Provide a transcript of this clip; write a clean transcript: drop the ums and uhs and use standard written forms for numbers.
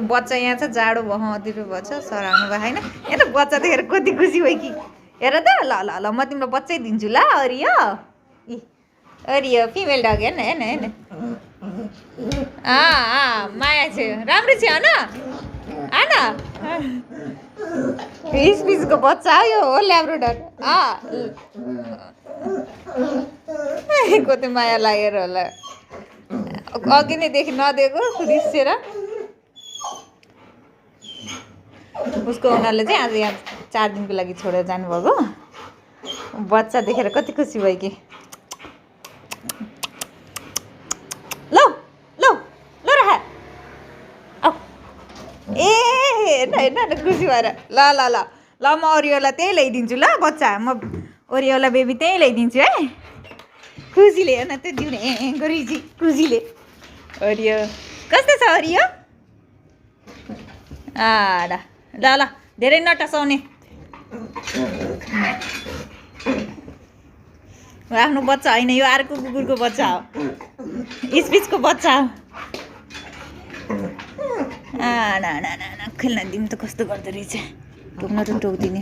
बच्चा यहाँ छ जाडो अँधिरो भएछ सराउनु भयो होइन यहाँ त बच्चा देखेर कति खुसी भयो कि हेर त ल ल ल म तिम्रो बच्चै दिन्छु ल अरियो इ अरियो फिमेल डग हेर्न हेर्न हेर्न माया छ राम्रो छ होइन स्पिचको बच्चा यो हो ल्याब्राडोर कति माया लागेर होला अघि नैदेखि नदिएको रिसेर उसको उनीहरूले चाहिँ आज यहाँ 4 दिनको लागि छोडेर जानुभएको बच्चा देखेर कति खुसी भयो कि ल ल ल राख ए हेर्न खुसी भएर ल ल ल ल म ओरियोलाई त्यही ल्याइदिन्छु ल बच्चा म ओरियोलाई बेबी त्यही ल्याइदिन्छु है खुसीले हेर्न त्यो जिउने गरिजी खुसीले ओरियो कस्तो छ ओरियो ल ल धेरै नटसाउने आफ्नो बच्चा होइन यो अर्को कुकुरको बच्चा हो स्पिचको बच्चा हो ना खेल्न दिउँ त कस्तो गर्दो रहेछ टोक्न त टोक्दिने